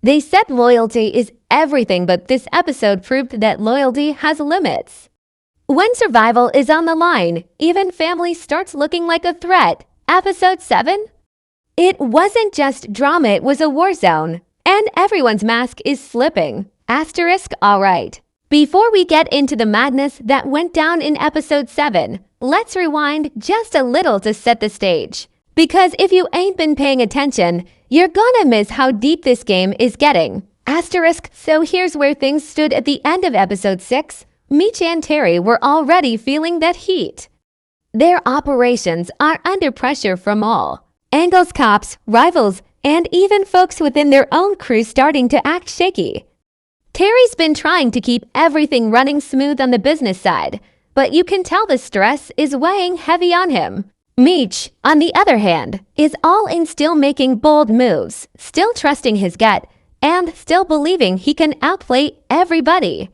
They said loyalty is everything, but this episode proved that loyalty has limits. When survival is on the line, even family starts looking like a threat. Episode 7? It wasn't just drama, it was a war zone. And everyone's mask is slipping. Asterisk, alright. Before we get into the madness that went down in episode 7, let's rewind just a little to set the stage. Because if you ain't been paying attention, you're gonna miss how deep this game is getting. Asterisk, so here's where things stood at the end of episode 6. Meech and Terry were already feeling that heat. Their operations are under pressure from all angles, cops, rivals, and even folks within their own crew starting to act shaky. Terry's been trying to keep everything running smooth on the business side, but you can tell the stress is weighing heavy on him. Meech, on the other hand, is all in still making bold moves, still trusting his gut, and still believing he can outplay everybody.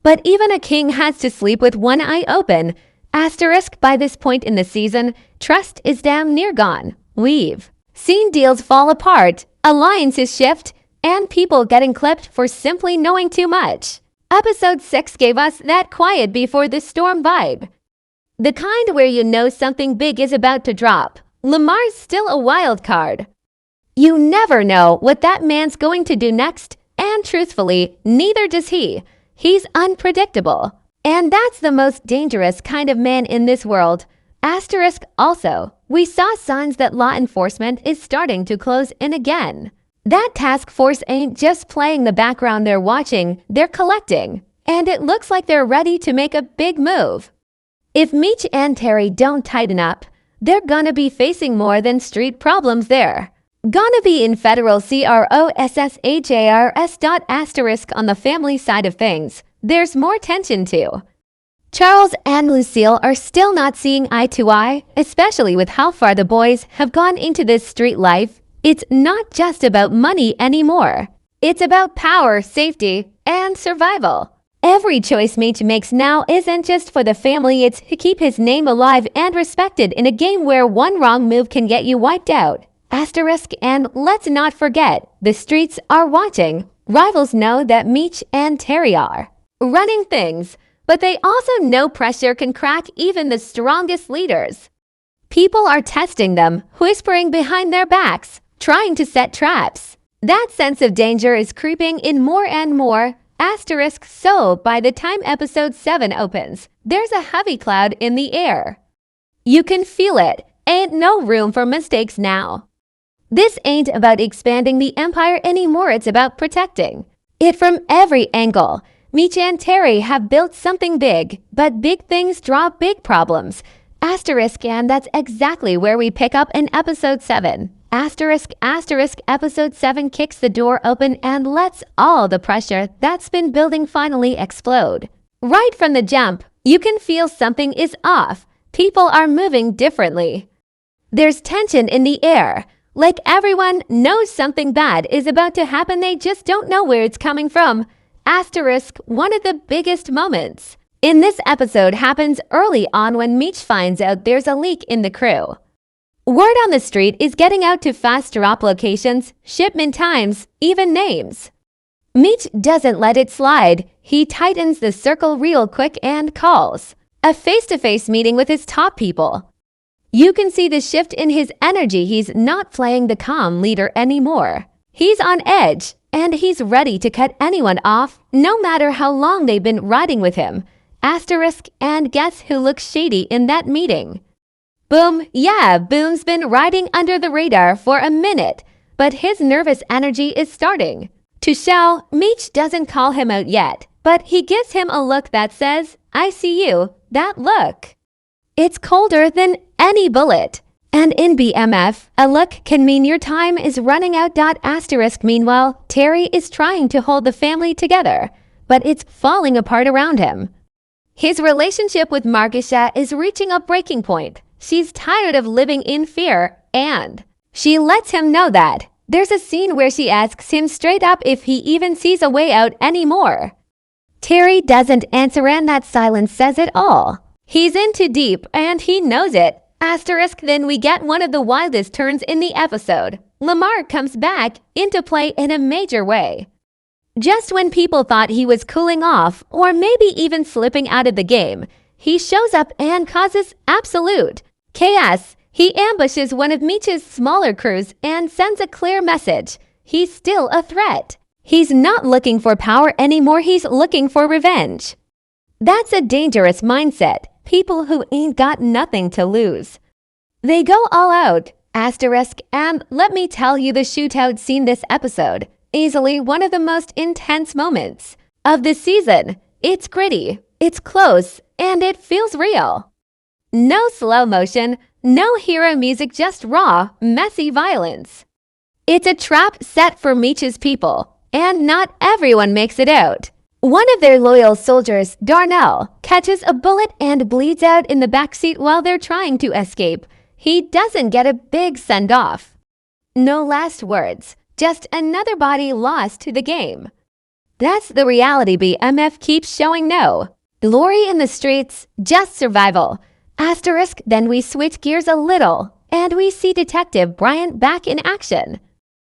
But even a king has to sleep with one eye open. Asterisk, by this point in the season, trust is damn near gone. We've seen deals fall apart, alliances shift, and people getting clipped for simply knowing too much. Episode 6 gave us that quiet before the storm vibe. The kind where you know something big is about to drop. Lamar's still a wild card. You never know what that man's going to do next, and truthfully, neither does he. He's unpredictable. And that's the most dangerous kind of man in this world. Asterisk also, we saw signs that law enforcement is starting to close in again. That task force ain't just playing the background they're watching, they're collecting. And it looks like they're ready to make a big move. If Meech and Terry don't tighten up, they're gonna be facing more than street problems there. Gonna be in federal CROSSHARS. On the family side of things, there's more tension too. Charles and Lucille are still not seeing eye to eye, especially with how far the boys have gone into this street life. It's not just about money anymore. It's about power, safety, and survival. Every choice Meech makes now isn't just for the family, it's to keep his name alive and respected in a game where one wrong move can get you wiped out. Asterisk, and let's not forget, the streets are watching. Rivals know that Meech and Terry are running things, but they also know pressure can crack even the strongest leaders. People are testing them, whispering behind their backs, trying to set traps. That sense of danger is creeping in more and more. Asterisk, so by the time episode 7 opens, there's a heavy cloud in the air. You can feel it. Ain't no room for mistakes now. This ain't about expanding the empire anymore, it's about protecting it from every angle. Meech and Terry have built something big, but big things draw big problems. Asterisk, and that's exactly where we pick up in episode 7. Asterisk, episode 7 kicks the door open and lets all the pressure that's been building finally explode. Right from the jump, you can feel something is off. People are moving differently. There's tension in the air, like everyone knows something bad is about to happen, they just don't know where it's coming from. Asterisk, one of the biggest moments in this episode happens early on when Meech finds out there's a leak in the crew. Word on the street is getting out to fast drop locations, shipment times, even names. Meech doesn't let it slide. He tightens the circle real quick and calls a face-to-face meeting with his top people. You can see the shift in his energy. He's not playing the calm leader anymore. He's on edge, and he's ready to cut anyone off, no matter how long they've been riding with him. Asterisk, and guess who looks shady in that meeting? Boom, yeah, Boom's been riding under the radar for a minute, but his nervous energy is starting to show. Meech doesn't call him out yet, but he gives him a look that says, I see you. That look. It's colder than any bullet. And in BMF, a look can mean your time is running out. Asterisk, meanwhile, Terry is trying to hold the family together, but it's falling apart around him. His relationship with Margisha is reaching a breaking point. She's tired of living in fear, and she lets him know that. There's a scene where she asks him straight up if he even sees a way out anymore. Terry doesn't answer, and that silence says it all. He's in too deep, and he knows it. Asterisk, then we get one of the wildest turns in the episode. Lamar comes back into play in a major way. Just when people thought he was cooling off or maybe even slipping out of the game, he shows up and causes absolute chaos. He ambushes one of Meech's smaller crews and sends a clear message. He's still a threat. He's not looking for power anymore, he's looking for revenge. That's a dangerous mindset. People who ain't got nothing to lose. They go all out, asterisk, and let me tell you, the shootout scene this episode, easily one of the most intense moments of the season. It's gritty, it's close, and it feels real. No slow motion, no hero music, just raw, messy violence. It's a trap set for Meech's people, and not everyone makes it out. One of their loyal soldiers, Darnell, catches a bullet and bleeds out in the backseat while they're trying to escape. He doesn't get a big send-off. No last words, just another body lost to the game. That's the reality BMF keeps showing. No glory in the streets, just survival. Asterisk, then we switch gears a little, and we see Detective Bryant back in action.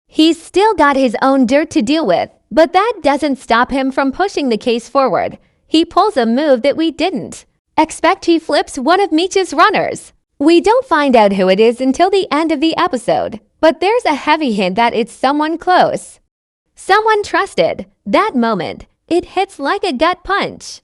He's still got his own dirt to deal with, but that doesn't stop him from pushing the case forward. He pulls a move that we didn't expect. He flips one of Meech's runners. We don't find out who it is until the end of the episode, but there's a heavy hint that it's someone close, someone trusted. That moment, it hits like a gut punch.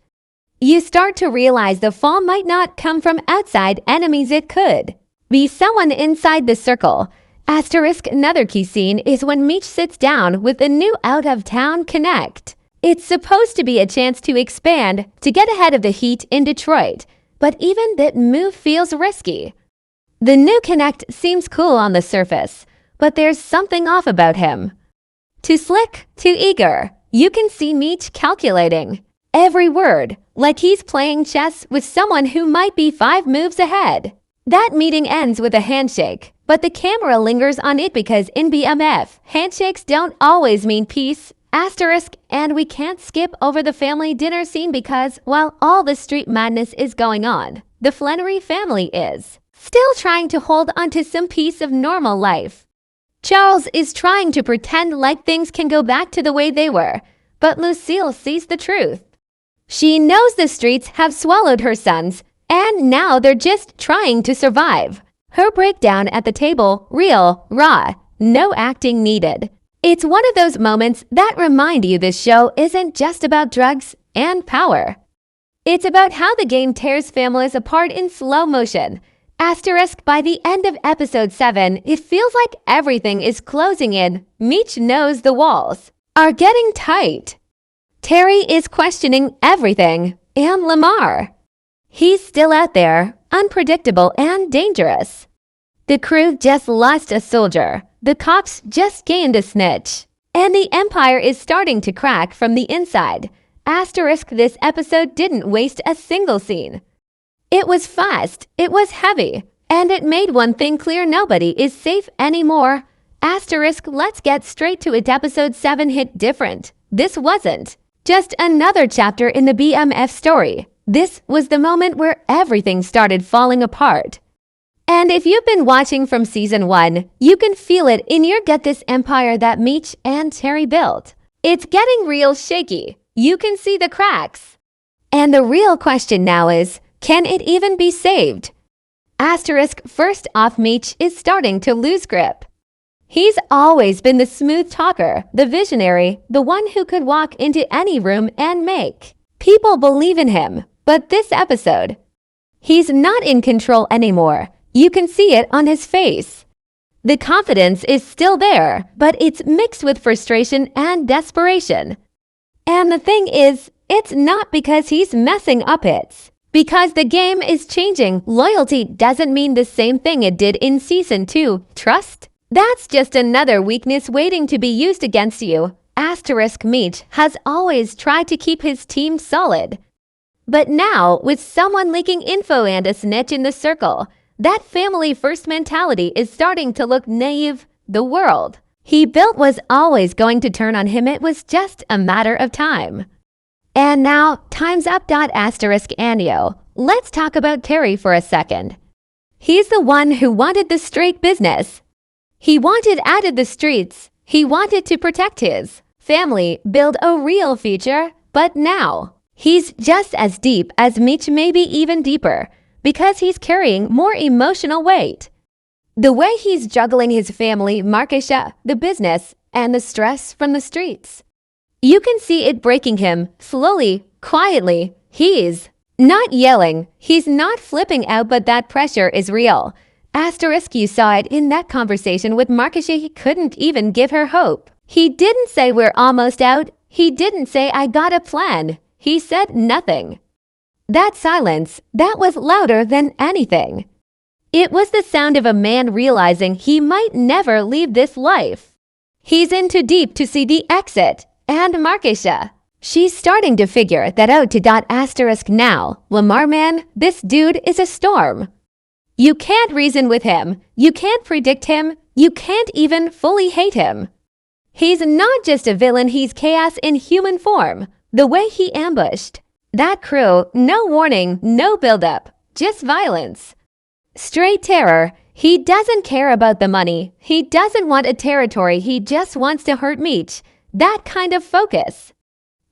You start to realize the fall might not come from outside enemies, it could be someone inside the circle. Asterisk, another key scene is when Meech sits down with the new out-of-town connect. It's supposed to be a chance to expand, to get ahead of the heat in Detroit, but even that move feels risky. The new connect seems cool on the surface, but there's something off about him. Too slick, too eager. You can see Meech calculating every word, like he's playing chess with someone who might be 5 moves ahead. That meeting ends with a handshake, but the camera lingers on it because in BMF, handshakes don't always mean peace. Asterisk, and we can't skip over the family dinner scene because while all the street madness is going on, the Flenory family is still trying to hold onto some piece of normal life. Charles is trying to pretend like things can go back to the way they were, but Lucille sees the truth. She knows the streets have swallowed her sons, and now they're just trying to survive. Her breakdown at the table, real, raw, no acting needed. It's one of those moments that remind you this show isn't just about drugs and power. It's about how the game tears families apart in slow motion. Asterisk, by the end of episode 7, it feels like everything is closing in. Meech knows the walls are getting tight. Terry is questioning everything, and Lamar. He's still out there, unpredictable and dangerous. The crew just lost a soldier. The cops just gained a snitch. And the empire is starting to crack from the inside. Asterisk, this episode didn't waste a single scene. It was fast, it was heavy, and it made one thing clear: nobody is safe anymore. Asterisk, let's get straight to it. Episode 7 hit different. This wasn't just another chapter in the BMF story. This was the moment where everything started falling apart. And if you've been watching from season 1, you can feel it in your gut, this empire that Meech and Terry built. It's getting real shaky. You can see the cracks. And the real question now is, can it even be saved? Asterisk, first off, Meech is starting to lose grip. He's always been the smooth talker, the visionary, the one who could walk into any room and make people believe in him. But this episode, he's not in control anymore. You can see it on his face. The confidence is still there, but it's mixed with frustration and desperation. And the thing is, it's not because he's messing up, it's because the game is changing. Loyalty doesn't mean the same thing it did in season 2. Trust? That's just another weakness waiting to be used against you. Asterisk, Meech has always tried to keep his team solid. But now, with someone leaking info and a snitch in the circle, that family-first mentality is starting to look naive. The world he built was always going to turn on him. It was just a matter of time. And now, time's up. Asterisk, Anio. Let's talk about Terry for a second. He's the one who wanted the straight business. He wanted out of the streets. He wanted to protect his family, build a real future. But now, he's just as deep as Meech, maybe even deeper, because he's carrying more emotional weight. The way he's juggling his family, Markisha, the business, and the stress from the streets. You can see it breaking him, slowly, quietly. He's not yelling, he's not flipping out, but that pressure is real. Asterisk, you saw it in that conversation with Markisha. He couldn't even give her hope. He didn't say we're almost out. He didn't say I got a plan. He said nothing. That silence, that was louder than anything. It was the sound of a man realizing he might never leave this life. He's in too deep to see the exit. And Markisha, she's starting to figure that out to asterisk now. Lamar, man, this dude is a storm. You can't reason with him. You can't predict him. You can't even fully hate him. He's not just a villain, he's chaos in human form. The way he ambushed that crew, no warning, no buildup, just violence. Straight terror. He doesn't care about the money. He doesn't want a territory. He just wants to hurt Meech. That kind of focus.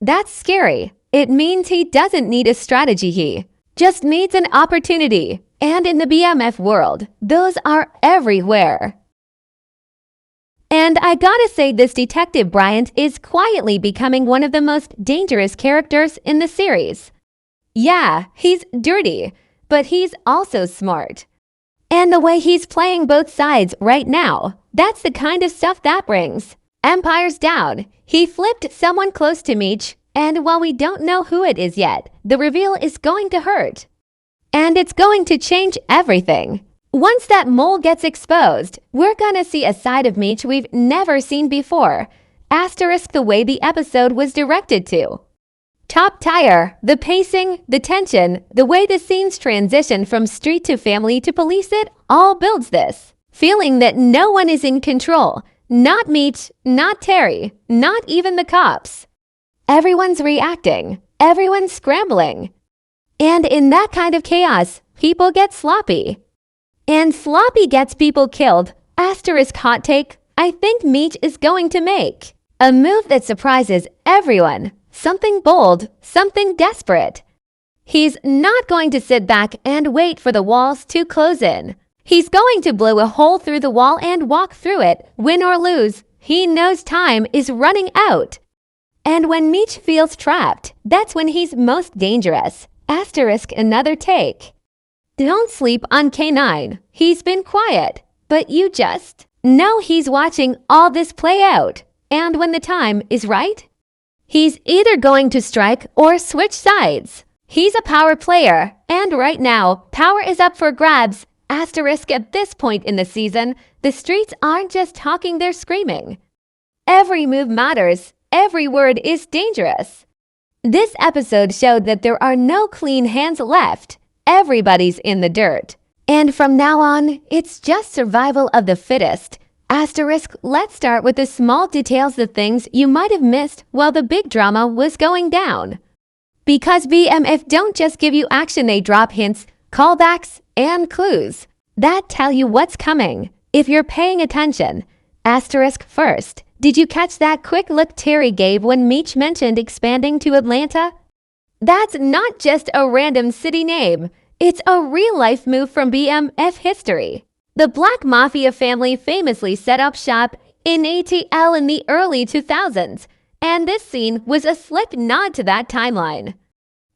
That's scary. It means he doesn't need a strategy. He just needs an opportunity. And in the BMF world, those are everywhere. And I gotta say, this Detective Bryant is quietly becoming one of the most dangerous characters in the series. Yeah, he's dirty, but he's also smart. And the way he's playing both sides right now, that's the kind of stuff that brings empires down. He flipped someone close to Meech, and while we don't know who it is yet, the reveal is going to hurt. And it's going to change everything. Once that mole gets exposed, we're gonna see a side of Meech we've never seen before. Asterisk, the way the episode was directed to. Top tier, the pacing, the tension, the way the scenes transition from street to family to police, it all builds this feeling that no one is in control. Not Meech, not Terry, not even the cops. Everyone's reacting. Everyone's scrambling. And in that kind of chaos, people get sloppy. And sloppy gets people killed. Asterisk, hot take, I think Meech is going to make a move that surprises everyone. Something bold, something desperate. He's not going to sit back and wait for the walls to close in. He's going to blow a hole through the wall and walk through it, win or lose. He knows time is running out. And when Meech feels trapped, that's when he's most dangerous. Asterisk, another take. Don't sleep on K9. He's been quiet, but you just know he's watching all this play out. And when the time is right, he's either going to strike or switch sides. He's a power player, and right now, power is up for grabs. Asterisk, at this point in the season, the streets aren't just talking, they're screaming. Every move matters. Every word is dangerous. This episode showed that there are no clean hands left. Everybody's in the dirt. And from now on, it's just survival of the fittest. Asterisk, let's start with the small details, the things you might have missed while the big drama was going down. Because BMF don't just give you action, they drop hints, callbacks, and clues that tell you what's coming if you're paying attention. Asterisk, first, did you catch that quick look Terry gave when Meech mentioned expanding to Atlanta? That's not just a random city name. It's a real-life move from BMF history. The Black Mafia family famously set up shop in ATL in the early 2000s, and this scene was a slick nod to that timeline.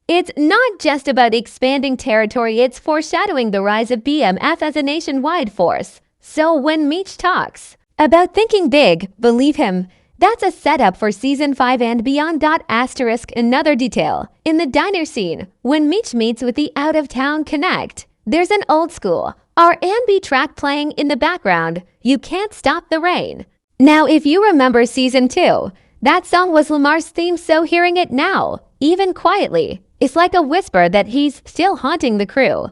It's not just about expanding territory, it's foreshadowing the rise of BMF as a nationwide force. So when Meech talks about thinking big, believe him, that's a setup for season 5 and beyond. Asterisk, another detail. In the diner scene, when Meech meets with the out-of-town connect, there's an old school R&B track playing in the background, You Can't Stop the Rain. Now, if you remember season 2, that song was Lamar's theme, so hearing it now, even quietly, it's like a whisper that he's still haunting the crew.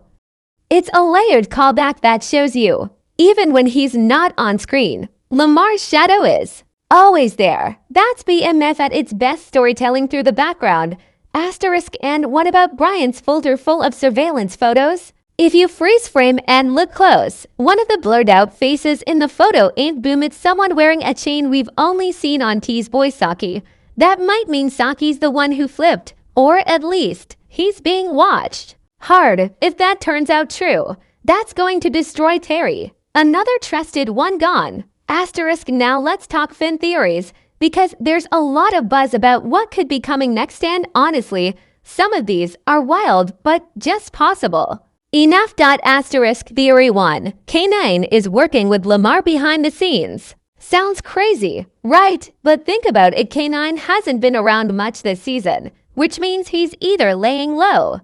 It's a layered callback that shows you, even when he's not on screen, Lamar's shadow is always there. That's BMF at its best, storytelling through the background. Asterisk, and what about Bryant's folder full of surveillance photos? If you freeze frame and look close, one of the blurred out faces in the photo ain't boom, it's someone wearing a chain we've only seen on T's boy Saki. That might mean Saki's the one who flipped, or at least, he's being watched. Hard, if that turns out true. That's going to destroy Terry. Another trusted one gone. Asterisk, now let's talk Finn theories, because there's a lot of buzz about what could be coming next, and honestly, some of these are wild but just possible. Enough. Asterisk theory 1. K9 is working with Lamar behind the scenes. Sounds crazy, right? But think about it, K9 hasn't been around much this season, which means he's either laying low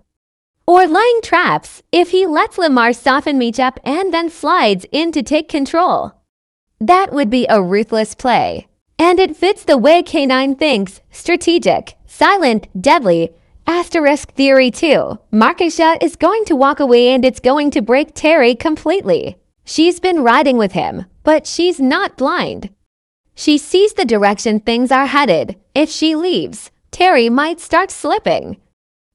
or laying traps if he lets Lamar soften Meech up and then slides in to take control. That would be a ruthless play. And it fits the way K9 thinks, strategic, silent, deadly. Asterisk theory 2. Markisha is going to walk away and it's going to break Terry completely. She's been riding with him, but she's not blind. She sees the direction things are headed. If she leaves, Terry might start slipping.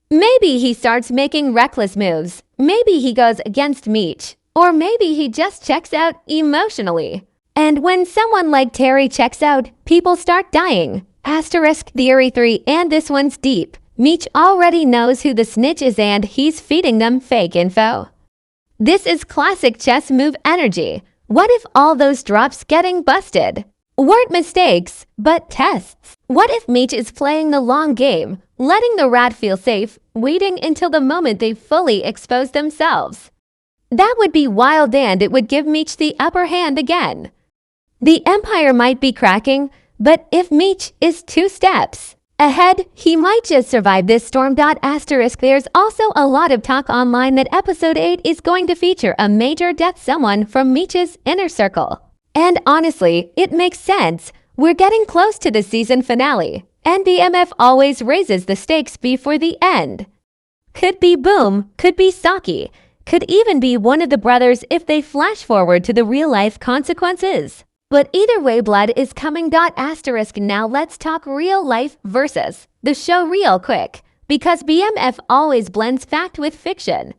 Maybe he starts making reckless moves. Maybe he goes against Meech. Or maybe he just checks out emotionally. And when someone like Terry checks out, people start dying. Asterisk theory 3, and this one's deep. Meech already knows who the snitch is and he's feeding them fake info. This is classic chess move energy. What if all those drops getting busted weren't mistakes, but tests? What if Meech is playing the long game, letting the rat feel safe, waiting until the moment they fully expose themselves? That would be wild and it would give Meech the upper hand again. The Empire might be cracking, but if Meech is 2 steps ahead, he might just survive this storm. Asterisk, there's also a lot of talk online that episode 8 is going to feature a major death, someone from Meech's inner circle. And honestly, it makes sense. We're getting close to the season finale, and BMF always raises the stakes before the end. Could be Boom, could be Saki, could even be one of the brothers if they flash forward to the real-life consequences. But either way, blood is coming. Asterisk, now let's talk real life versus the show real quick, because BMF always blends fact with fiction.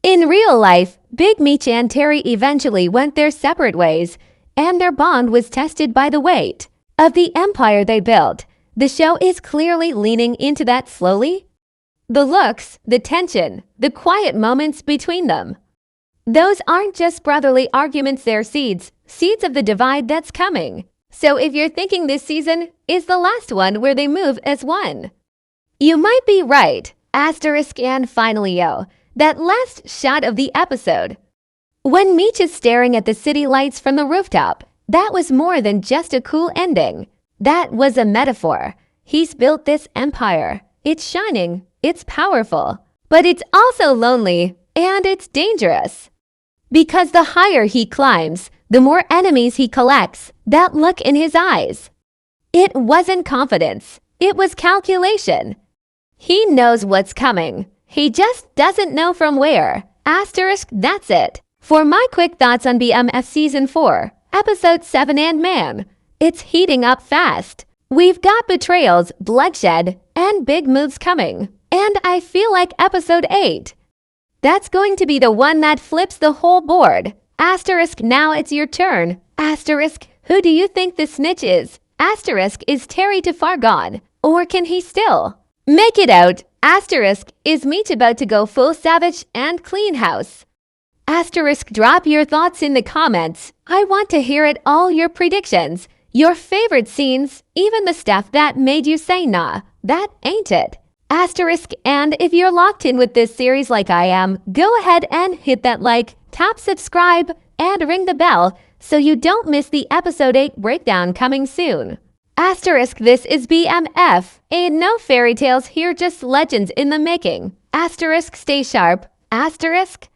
In real life, Big Meech and Terry eventually went their separate ways, and their bond was tested by the weight of the empire they built. The show is clearly leaning into that slowly. The looks, the tension, the quiet moments between them. Those aren't just brotherly arguments, they're seeds of the divide that's coming. So if you're thinking this season is the last one where they move as one, you might be right. Asterisk, and finally, that last shot of the episode, when Meech is staring at the city lights from the rooftop, that was more than just a cool ending. That was a metaphor. He's built this empire. It's shining, it's powerful, but it's also lonely and it's dangerous. Because the higher he climbs, the more enemies he collects. That look in his eyes. It wasn't confidence. It was calculation. He knows what's coming. He just doesn't know from where. Asterisk, that's it. For my quick thoughts on BMF Season 4, Episode 7, and man, it's heating up fast. We've got betrayals, bloodshed, and big moves coming. And I feel like Episode 8, that's going to be the one that flips the whole board. Asterisk, now it's your turn. Asterisk, who do you think the snitch is? Asterisk, is Terry too far gone? Or can he still make it out? Asterisk, is Meech about to go full savage and clean house? Asterisk, drop your thoughts in the comments. I want to hear it all, your predictions, your favorite scenes, even the stuff that made you say, nah, that ain't it. Asterisk, and if you're locked in with this series like I am, go ahead and hit that like, tap subscribe, and ring the bell so you don't miss the episode 8 breakdown coming soon. Asterisk, this is BMF. Ain't no fairy tales here, just legends in the making. Asterisk, stay sharp. Asterisk.